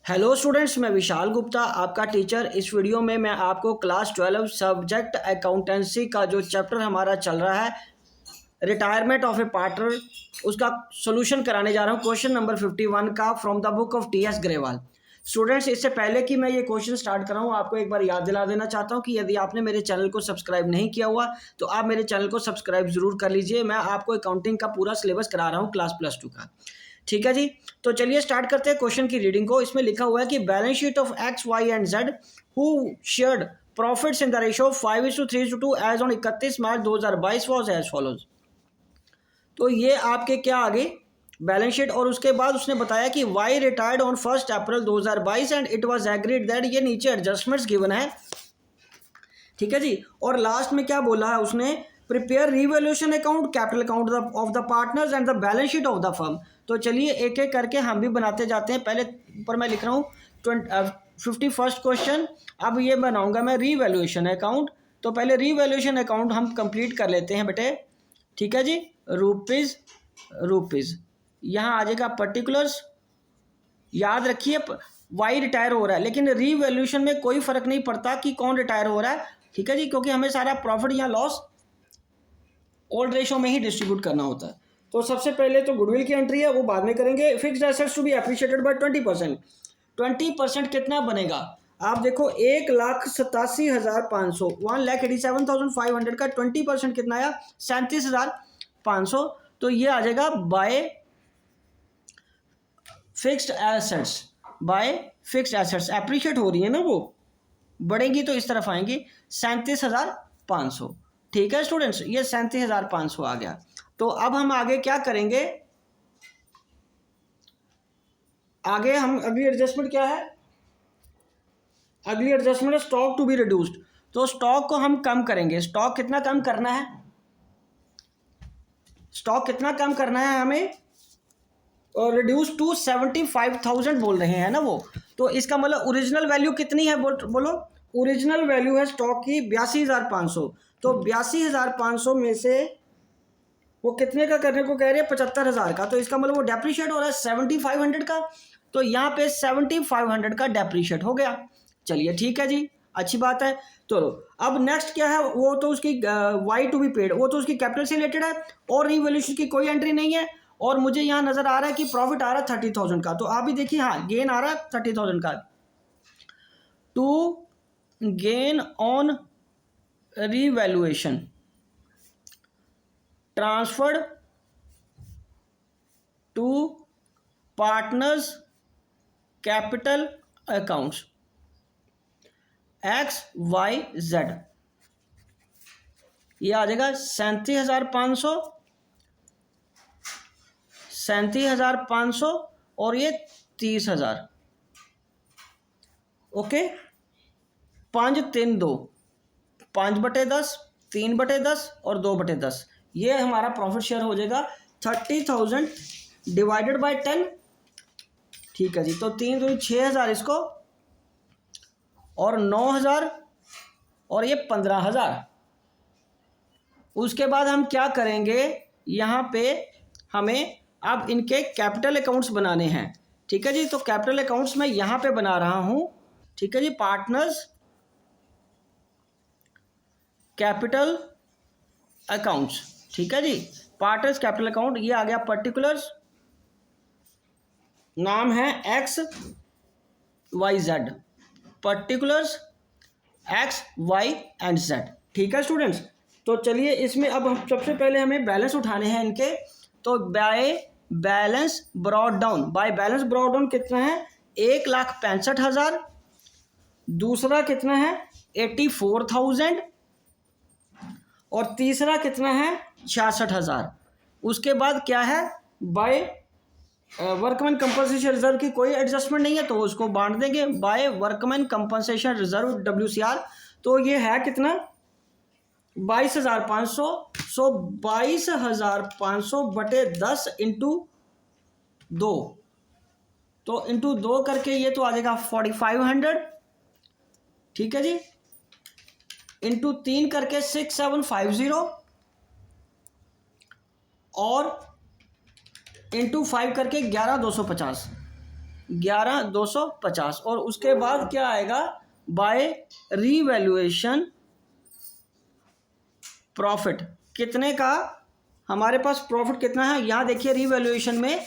Hello students, मैं विशाल गुप्ता आपका teacher. इस वीडियो में मैं आपको क्लास 12 सब्जेक्ट अकाउंटेंसी का जो चैप्टर हमारा चल रहा है रिटायरमेंट ऑफ ए पार्टनर उसका सॉल्यूशन कराने जा रहा हूँ। क्वेश्चन नंबर 51 का from the book of T.S.. Grewal. Students, इससे पहले कि मैं ये क्वेश्चन स्टार्ट कर रहा हूँ, आपको एक बार याद दिला देना चाहता हूँ कि यदि आपने मेरे चैनल को सब्सक्राइब नहीं किया हुआ तो आप मेरे चैनल को सब्सक्राइब जरूर कर लीजिए। मैं आपको अकाउंटिंग का पूरा सिलेबस करा रहा हूँ क्लास +2 का। ठीक है जी, तो चलिए स्टार्ट करते हैं क्वेश्चन की रीडिंग को। इसमें लिखा हुआ है कि balance sheet of X Y and Z who shared profits in the ratio of 5:3:2 as on 31 March 2022 was as follows. तो ये आपके क्या आ गई बैलेंस शीट, और उसके बाद उसने बताया कि Y retired on 1 April 2022 and it was agreed that, ये नीचे एडजस्टमेंट्स गिवन है। ठीक है जी, और लास्ट में क्या बोला है उसने, prepare revaluation account, capital account of the partners and the balance sheet of the firm. तो चलिए एक एक करके हम भी बनाते जाते हैं। पहले ऊपर मैं लिख रहा हूँ 51st क्वेश्चन। अब ये बनाऊंगा मैं रिवैल्यूएशन अकाउंट। तो पहले रिवैल्यूएशन अकाउंट हम कंप्लीट कर लेते हैं बेटे। ठीक है जी, रुपीज़ यहाँ आ जाएगा पर्टिकुलर्स। याद रखिए वाई रिटायर हो रहा है, लेकिन रिवैल्यूएशन में कोई फर्क नहीं पड़ता कि कौन रिटायर हो रहा है। ठीक है जी, क्योंकि हमें सारा प्रॉफिट या लॉस ओल्ड रेशो में ही डिस्ट्रीब्यूट करना होता है। तो सबसे पहले तो गुडविल की एंट्री है, वो बाद में करेंगे। Fixed assets to be appreciated by 20%। 20% कितना बनेगा, आप देखो 1,87,500 1,87,500 का 20% कितना आया 37,500। तो ये आ जाएगा bye fixed assets. Bye fixed assets appreciate हो रही है ना, वो बढ़ेंगी तो इस तरफ आएंगी 37,500। ठीक है स्टूडेंट्स, ये 37,500 आ गया। तो अब हम आगे क्या करेंगे, आगे हम अगली एडजस्टमेंट क्या है, अगली एडजस्टमेंट है स्टॉक टू बी रिड्यूस्ड। तो स्टॉक को हम कम करेंगे। स्टॉक कितना कम करना है, स्टॉक कितना कम करना है हमें, और रिड्यूस टू 75,000 बोल रहे हैं ना वो। तो इसका मतलब ओरिजिनल वैल्यू कितनी है, बोलो। ओरिजिनल वैल्यू है स्टॉक की 82,500। तो 82,500 में से वो कितने का करने को कह रहे हैं, 75,000 का। तो इसका मतलब वो डेप्रीशिएट हो रहा है 7,500 का। तो यहाँ पे 7,500 का डेप्रीशिएट हो गया। चलिए ठीक है जी, अच्छी बात है। तो अब नेक्स्ट क्या है, वो तो उसकी वाई टू बी पेड, वो तो उसकी कैपिटल से रिलेटेड है और रिवैल्यूएशन की कोई एंट्री नहीं है। और मुझे यहाँ नजर आ रहा है कि प्रॉफिट आ रहा है 30,000 का। तो आप भी देखिए, हाँ गेन आ रहा है 30,000 का। To gain on revaluation transferred to partners capital accounts X Y Z, ये आ जाएगा 37,500, 37,500 और ये 30,000। ओके, 5-3-2, 5/10, 3/10 और 2/10। ये हमारा प्रॉफिट शेयर हो जाएगा 30,000 डिवाइडेड बाय 10। ठीक है जी, तो 3×6,000 इसको, और 9,000 और ये 15,000। उसके बाद हम क्या करेंगे, यहाँ पे हमें अब इनके कैपिटल अकाउंट्स बनाने हैं। ठीक है जी, तो कैपिटल अकाउंट्स मैं यहाँ पे बना रहा हूँ। ठीक है जी, पार्टनर्स कैपिटल अकाउंट्स। ठीक है जी, पार्टनर्स कैपिटल अकाउंट, ये आ गया पर्टिकुलर्स, नाम है X Y Z, particulars X Y and Z. ठीक है स्टूडेंट्स, तो चलिए इसमें अब हम सबसे पहले हमें बैलेंस उठाने हैं इनके। तो by balance brought down, by balance brought down कितना है 1,65,000, दूसरा कितना है 84,000 और तीसरा कितना है 66,000। उसके बाद क्या है, बाय वर्कमैन कंपनसेशन रिजर्व की कोई एडजस्टमेंट नहीं है तो उसको बांट देंगे by workman compensation reserve WCR। तो ये है कितना 22,500। सो 22,500 बटे 10 इंटू 2, तो इंटू 2 करके ये तो आ जाएगा 4,500। ठीक है जी, इंटू 3 करके 6,750 और इंटू 5 करके 11,250। 11,250 और उसके बाद क्या आएगा बाय रीवैल्यूएशन प्रॉफिट। कितने का हमारे पास प्रॉफिट कितना है, यहाँ देखिए रीवैल्यूएशन में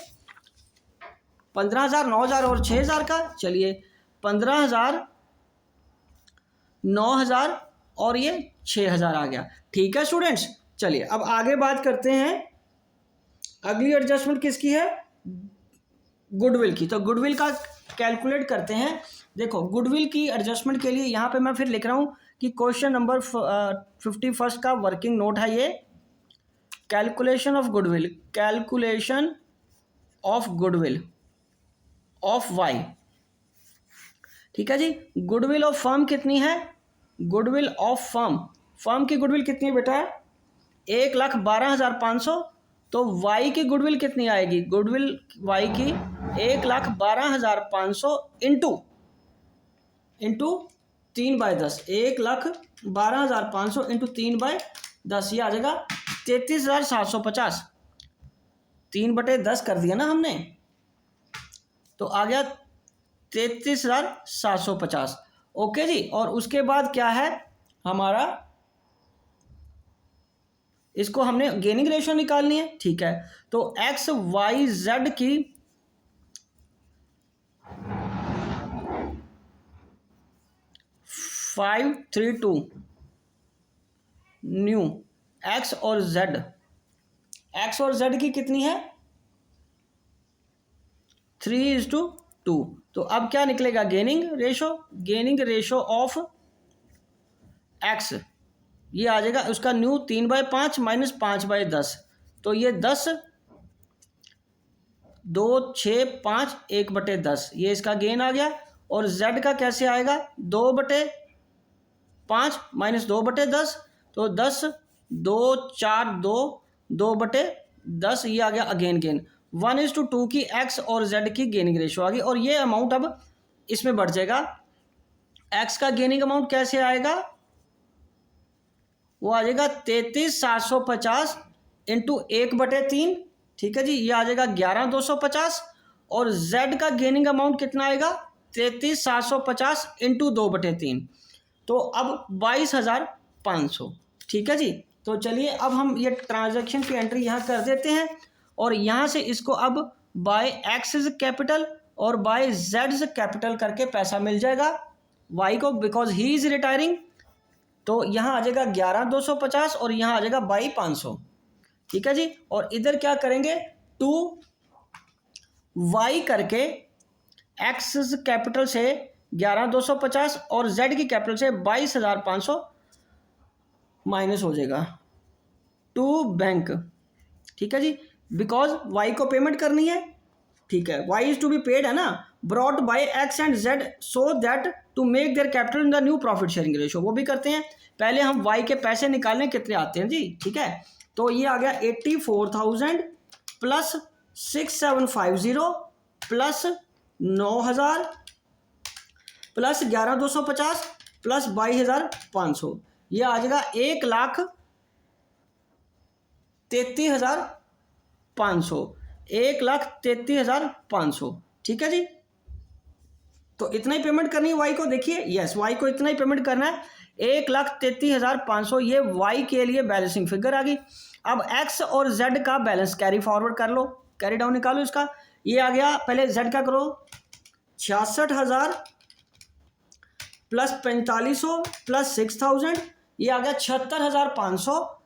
15,000, 9,000 और 6,000 का। चलिए 15,000, 9,000 और ये 6,000 आ गया। ठीक है स्टूडेंट्स, चलिए अब आगे बात करते हैं। अगली एडजस्टमेंट किसकी है, गुडविल की। तो गुडविल का कैलकुलेट करते हैं। देखो गुडविल की एडजस्टमेंट के लिए यहाँ पे मैं फिर लिख रहा हूँ कि क्वेश्चन नंबर 51 का वर्किंग नोट है ये, calculation of goodwill, calculation of goodwill of Y. ठीक है जी, गुडविल ऑफ फर्म कितनी है, गुडविल ऑफ फर्म, फर्म की गुडविल कितनी है बेटा, 1,12,500। तो वाई की गुडविल कितनी आएगी, गुडविल वाई की 1,12,500 इंटू 3/10, 1,12,500 इंटू 3/10, ये आ जाएगा 33,750। 3/10 कर दिया ना हमने, तो आ गया 33,750। ओके जी, और उसके बाद क्या है हमारा, इसको हमने गेनिंग रेशियो निकालनी है। ठीक है, तो एक्स वाई जेड की $532 न्यू एक्स और जेड, एक्स और जेड की कितनी है 3:2। तो अब क्या निकलेगा gaining ratio, gaining ratio of x, ये आ जाएगा उसका न्यू 3/5 माइनस 5/10, तो ये 10, 2, 6, 5, 1/10, ये इसका गेन आ गया। और जेड का कैसे आएगा, 2/5 माइनस 2/10, तो 10, 2, 4, 2, 2/10, ये आ गया अगेन गेन। 1:2 की एक्स और जेड की गेनिंग रेशो आ गई, और ये अमाउंट अब इसमें बढ़ जाएगा। एक्स का गेनिंग अमाउंट कैसे आएगा, वो आ जाएगा 33,750 इंटू 1/3। ठीक है जी, ये आ जाएगा 11,250। और जेड का गेनिंग अमाउंट कितना आएगा 33,750 इंटू 2/3, तो अब 22,500। ठीक है जी, तो चलिए अब हम ये ट्रांजैक्शन की एंट्री यहाँ कर देते हैं, और यहाँ से इसको अब बाय एक्स कैपिटल और बाय जेड कैपिटल करके पैसा मिल जाएगा वाई को, बिकॉज ही इज रिटायरिंग। तो यहाँ आ जाएगा 11,250 और यहाँ आ जाएगा 22,500। ठीक है जी, और इधर क्या करेंगे 2y करके एक्स कैपिटल से 11,250 और जेड की कैपिटल से 22,500 माइनस हो जाएगा टू बैंक। ठीक है जी, बिकॉज y को पेमेंट करनी है। ठीक है, y is to be paid है ना, brought by X and Z so that to make their capital in the new profit sharing ratio, वो भी करते हैं। पहले हम y के पैसे निकालने कितने आते हैं जी। ठीक है, तो ये आ गया 84,000 प्लस 6,750 प्लस 9,000 प्लस 11,250 प्लस 22,500, ये आ जाएगा 1,33,500, 1,33,500। ठीक है जी, तो इतना ही पेमेंट करनी है वाई को। देखिए यस, वाई को इतना ही पेमेंट करना है, 1,33,500, ये वाई के लिए बैलेंसिंग फिगर आ गई। अब एक्स और जेड का बैलेंस कैरी फॉरवर्ड कर लो, कैरी डाउन निकालो इसका। ये आ गया, पहले जेड का करो, 66,000 प्लस 4,500 प्लस 6,000, ये आ गया 76,500,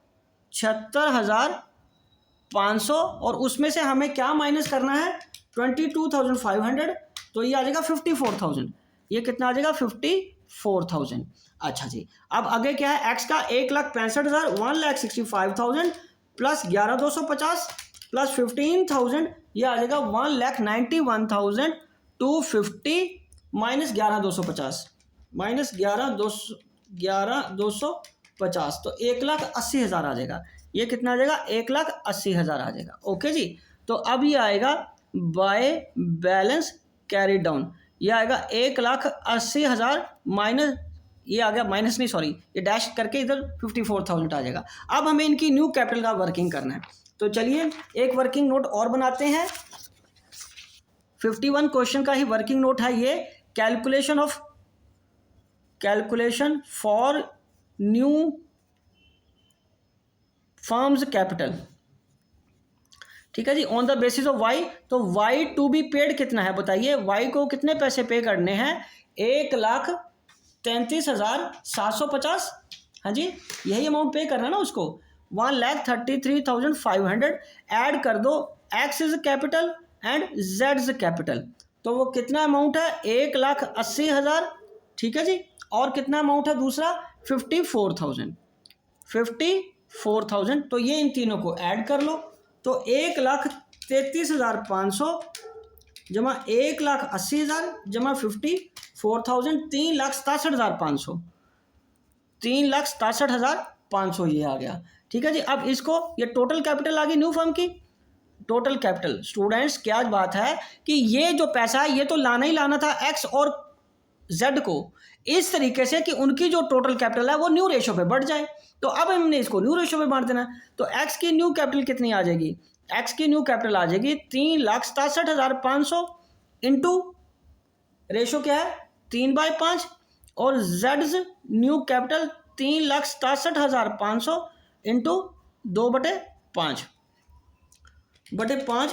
76,500, और उसमें से हमें क्या माइनस करना है 22,500, तो ये आ जाएगा 54,000। ये कितना आ जाएगा 54,000। अच्छा जी, अब आगे क्या है, एक्स का 1,65,000, 1,65,000 प्लस 11,250 प्लस 15,000, ये आ जाएगा 1,91,250 माइनस 11,250 माइनस 11,250, तो 1,80,000 आ जाएगा। ये कितना आ जाएगा 1,80,000 आ जाएगा। ओके जी, तो अब ये आएगा बाय बैलेंस कैरी डाउन, ये आएगा 1,80,000 माइनस, ये आ गया माइनस नहीं सॉरी, ये डैश करके इधर 54,000 आ जाएगा। अब हमें इनकी न्यू कैपिटल का वर्किंग करना है, तो चलिए एक वर्किंग नोट और बनाते हैं। 51 क्वेश्चन का ही वर्किंग नोट है ये, calculation for new firms capital, ठीक है जी, on the basis of Y. तो वाई टू बी पेड कितना है बताइए, वाई को कितने पैसे पे करने हैं, 1,33,750, हाँ जी यही अमाउंट पे करना है ना उसको, 1,33,500 ऐड कर दो, x is capital and Z is capital, तो वो कितना अमाउंट है 1,80,000, ठीक है जी, और कितना अमाउंट है दूसरा 54,000, तो ये इन तीनों को ऐड कर लो, तो 1,33,500 जमा 1,80,000 जमा 54,000, 3,67,500, 3,67,500 ये आ गया, ठीक है जी। अब इसको ये टोटल कैपिटल आ गई न्यू फर्म की, टोटल कैपिटल। स्टूडेंट्स क्या बात है कि ये जो पैसा है ये तो लाना ही लाना था एक्स और जेड को इस तरीके से कि उनकी जो टोटल कैपिटल है वो न्यू रेशो पे बढ़ जाए, तो अब हमने इसको न्यू रेशो पे बांट देना है। तो एक्स की न्यू कैपिटल कितनी आ जाएगी, एक्स की न्यू कैपिटल आ जाएगी 3,67,500 इंटू रेशो क्या है 3/5, और Jades new capital 3,67,500 into 2/5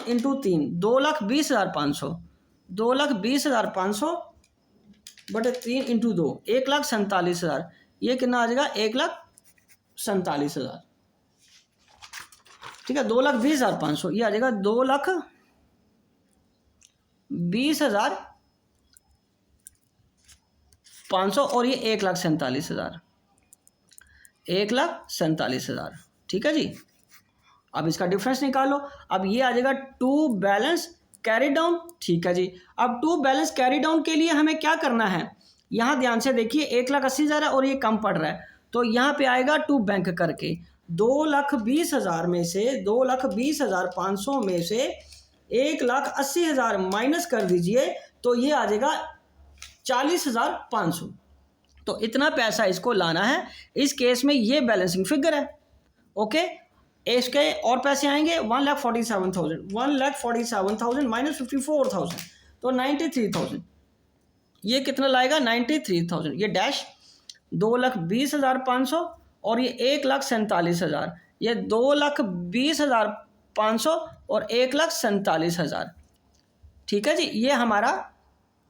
into 3, 2,20,500, 2,20,500 बटे 3 इंटू 2, 1,47,000, ये कितना आ जाएगा 1,47,000, ठीक है, 2,20,500 ये आ जाएगा 2,20,500 और ये 1,47,000, 1,47,000, ठीक है जी। अब इसका डिफरेंस निकालो, अब ये आ जाएगा टू बैलेंस कैरी डाउन, ठीक है जी। अब टू बैलेंस कैरी डाउन के लिए हमें क्या करना है, यहाँ ध्यान से देखिए 1,80,000 है और ये कम पड़ रहा है, तो यहाँ पे आएगा टू बैंक करके 2,20,000 में से 2,20,500 में से 1,80,000 माइनस कर दीजिए, तो ये आ जाएगा 40,500, तो इतना पैसा इसको लाना है। इस केस में ये बैलेंसिंग फिगर है, ओके। इसके और पैसे आएंगे 1,47,000 माइनस 54,000, तो 93,000, ये कितना लाएगा 93,000, ये डैश 2,20,500 और ये 1,47,000, ये 2,20,500 और 1,47,000, ठीक है जी। ये हमारा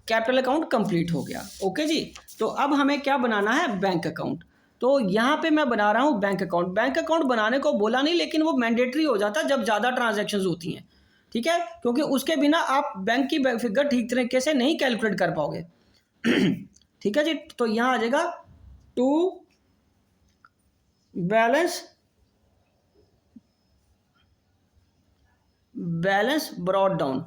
कैपिटल अकाउंट कंप्लीट हो गया, ओके जी। तो अब हमें क्या बनाना है, बैंक अकाउंट। तो यहाँ पे मैं बना रहा हूँ बैंक अकाउंट। बैंक अकाउंट बनाने को बोला नहीं, लेकिन वो मैंडेटरी हो जाता है जब ज़्यादा ट्रांजैक्शंस होती हैं, ठीक है, क्योंकि उसके बिना आप बैंक की फिगर ठीक तरीके से नहीं कैलकुलेट कर पाओगे ठीक है जी। तो यहाँ आ जाएगा टू बैलेंस ब्रॉड डाउन,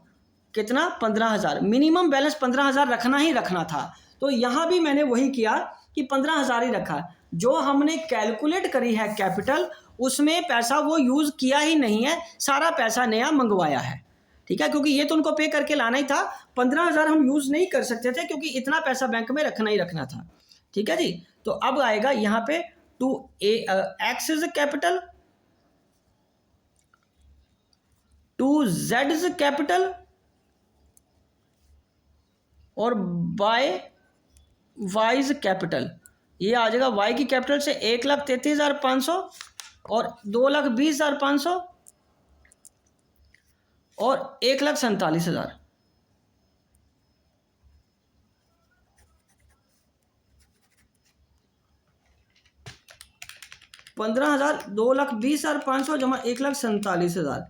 कितना 15,000, मिनिमम बैलेंस 15,000 रखना ही रखना था, तो यहाँ भी मैंने वही किया कि 15,000 ही रखा। जो हमने कैलकुलेट करी है कैपिटल, उसमें पैसा वो यूज़ किया ही नहीं है, सारा पैसा नया मंगवाया है, ठीक है, क्योंकि ये तो उनको पे करके लाना ही था। 15,000 हम यूज़ नहीं कर सकते थे क्योंकि इतना पैसा बैंक में रखना ही रखना था, ठीक है जी। तो अब आएगा यहाँ पे to X is capital, to Z is capital, और बाय वाई इज कैपिटल। ये आ जाएगा वाई की कैपिटल से 1,33,500 और 2,20,500 और 1,47,000, 15,000, 2,20,500 जमा 1,47,000,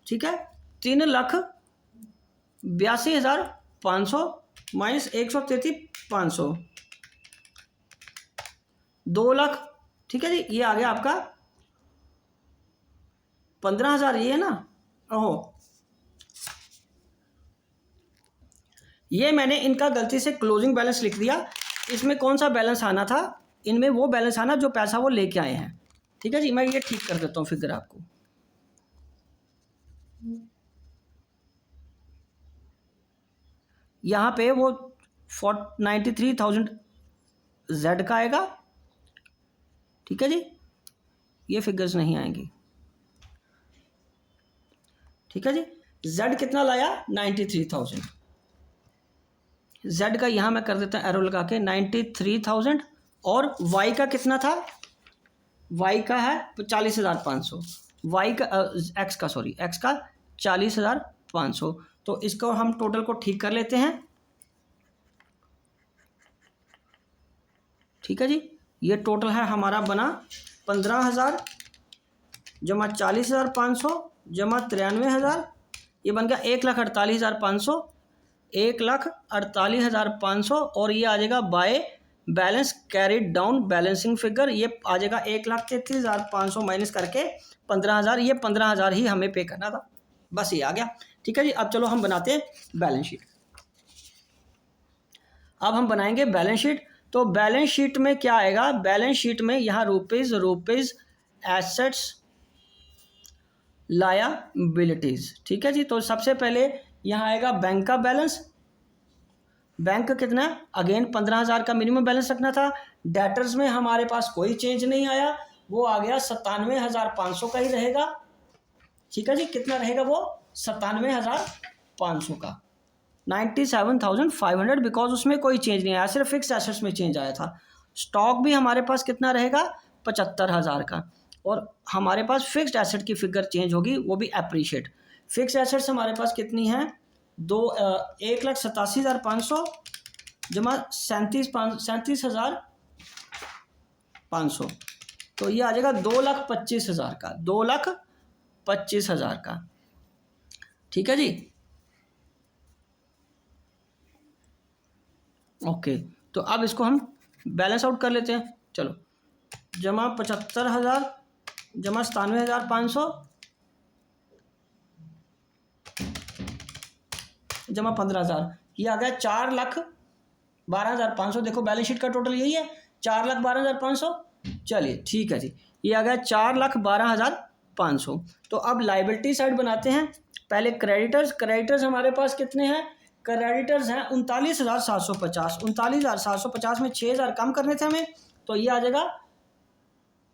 ठीक है, 3,82,500 माइनस 133,500, 2 लाख, ठीक है जी। ये आ गया आपका 15,000, ये है ना, ओहो, ये मैंने इनका गलती से क्लोजिंग बैलेंस लिख दिया। इसमें कौन सा बैलेंस आना था, इनमें वो बैलेंस आना जो पैसा वो लेके आए हैं, ठीक है जी। मैं ये ठीक कर देता हूँ फिगर आपको। यहाँ पे वो 93,000 जेड का आएगा, ठीक है जी, ये फिगर्स नहीं आएंगी, ठीक है जी। जेड कितना लाया 93,000, जेड का यहाँ मैं कर देता हूँ एरो लगा के 93,000 और वाई का कितना था, वाई का है 40,500, वाई का एक्स का सॉरी एक्स का 40,500। तो इसको हम टोटल को ठीक कर लेते हैं। ठीक है जी, ये टोटल है हमारा बना 15,000 जमा 40,500 जमा 93,000, ये बन गया 1,48,500, 1,48,500 और ये आ जाएगा by balance carried down balancing figure, ये आ जाएगा 1,33,500 माइनस करके 15,000, ये 15,000 ही हमें पे करना था, बस ये आ गया। ठीक है जी, अब चलो हम बनाते हैं बैलेंस शीट। अब हम बनाएंगे बैलेंस शीट। तो बैलेंस शीट में क्या आएगा, बैलेंस शीट में यहाँ रुपीज एसेट्स लायबिलिटीज। ठीक है जी, तो सबसे पहले यहाँ आएगा बैंक का बैलेंस। बैंक कितना, अगेन 15,000 का मिनिमम बैलेंस रखना था। डेटर्स में हमारे पास कोई चेंज नहीं आया, वो आ गया 97,500 का ही रहेगा। ठीक है जी, कितना रहेगा वो 97,500 का, 97,500 बिकॉज उसमें कोई चेंज नहीं आया, सिर्फ फिक्स एसेट्स में चेंज आया था। स्टॉक भी हमारे पास कितना रहेगा 75,000 का, और हमारे पास फिक्स्ड एसेट की फिगर चेंज होगी, वो भी अप्रिशिएट। फिक्स एसेट्स हमारे पास कितनी हैं, 1,87,500 जमा 37,500, तो ये आ जाएगा 2,25,000 का, 2,25,000 का। ठीक है जी, ओके। तो अब इसको हम बैलेंस आउट कर लेते हैं। चलो, जमा 75,000 जमा 97,500 जमा 15,000, ये आ गया 4,12,500। देखो बैलेंस शीट का टोटल यही है 4,12,500। चलिए ठीक है जी, ये आ गया 4,12,500। तो अब लाइबिलिटी साइड बनाते हैं। पहले क्रेडिटर्स हमारे पास कितने हैं, क्रेडिटर्स हैं 39,750। 39,750 में 6,000 कम करने थे हमें, तो ये आ जाएगा,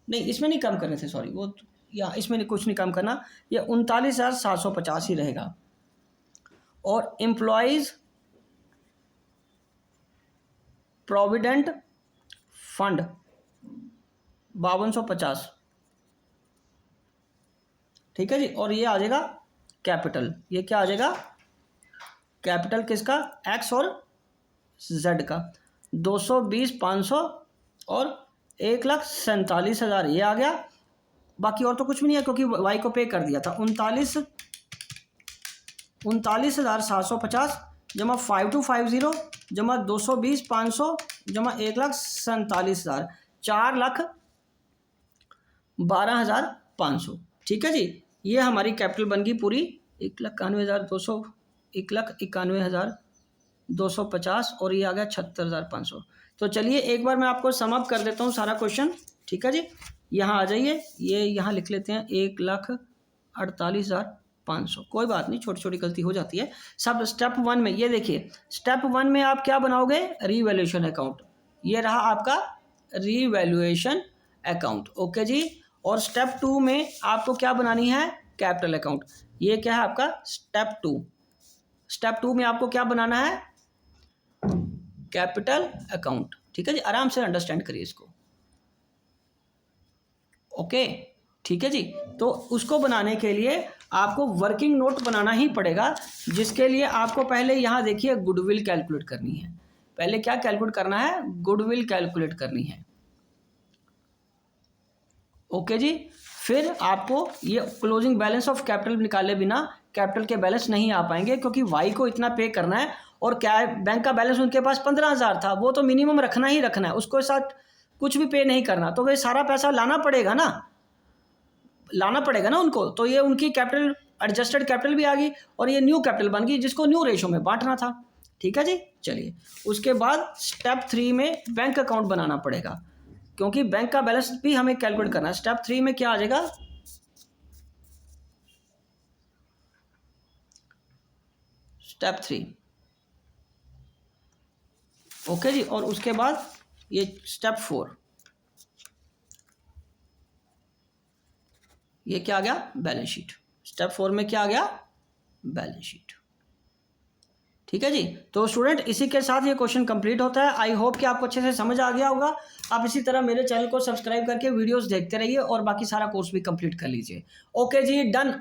नहीं इसमें नहीं कम करने थे, सॉरी, वो या इसमें कुछ नहीं कम करना, ये 39,750 ही रहेगा। और एम्प्लॉयज प्रोविडेंट फंड 5250। ठीक है जी, और ये आ जाएगा कैपिटल, ये क्या आ जाएगा कैपिटल किसका, एक्स और जेड का, 220,500 और 1,47,000 ये आ गया। बाकी और तो कुछ भी नहीं है क्योंकि वाई को पे कर दिया था। 39,750 जमा 5250 जमा 220,500 जमा 1,47,000, 4,12,500। ठीक है जी, ये हमारी कैपिटल बन गई पूरी 1,91,200, 1,91,250 और ये आ गया 76,500। तो चलिए एक बार मैं आपको सम अप कर देता हूँ सारा क्वेश्चन। ठीक है जी, यहाँ आ जाइए, ये यहाँ लिख लेते हैं 1,48,500, कोई बात नहीं, छोटी छोटी गलती हो जाती है सब। स्टेप 1 में ये देखिए, स्टेप 1 में आप क्या बनाओगे, रीवैल्यूएशन अकाउंट, ये रहा आपका रीवैल्यूएशन अकाउंट। ओके जी, और स्टेप 2 में आपको क्या बनानी है, कैपिटल अकाउंट, ये क्या है आपका स्टेप 2। स्टेप 2 में आपको क्या बनाना है, कैपिटल अकाउंट। ठीक है जी, आराम से अंडरस्टैंड करिए इसको। ओके ठीक है जी, तो उसको बनाने के लिए आपको वर्किंग नोट बनाना ही पड़ेगा, जिसके लिए आपको पहले यहाँ देखिए गुडविल कैलकुलेट करनी है। पहले क्या कैलकुलेट करना है, गुडविल कैलकुलेट करनी है। ओके जी, फिर आपको ये क्लोजिंग बैलेंस ऑफ कैपिटल निकाले बिना कैपिटल के बैलेंस नहीं आ पाएंगे, क्योंकि वाई को इतना पे करना है और क्या बैंक का बैलेंस उनके पास 15,000 था, वो तो मिनिमम रखना ही रखना है, उसको साथ कुछ भी पे नहीं करना, तो वे सारा पैसा लाना पड़ेगा ना उनको। तो ये उनकी कैपिटल एडजस्टेड कैपिटल भी आ गई और ये न्यू कैपिटल बन गई, जिसको न्यू रेशो में बांटना था। ठीक है जी, चलिए उसके बाद स्टेप 3 में बैंक अकाउंट बनाना पड़ेगा, क्योंकि बैंक का बैलेंस भी हमें कैलकुलेट करना है। स्टेप 3 में क्या आ जाएगा, स्टेप 3। ओके जी, और उसके बाद ये स्टेप 4, ये क्या आ गया, बैलेंस शीट। स्टेप 4 में क्या आ गया, बैलेंस शीट। ठीक है जी। तो स्टूडेंट इसी के साथ ये क्वेश्चन कंप्लीट होता है। आई होप कि आपको अच्छे से समझ आ गया होगा। आप इसी तरह मेरे चैनल को सब्सक्राइब करके वीडियोस देखते रहिए और बाकी सारा कोर्स भी कंप्लीट कर लीजिए। ओके जी, डन।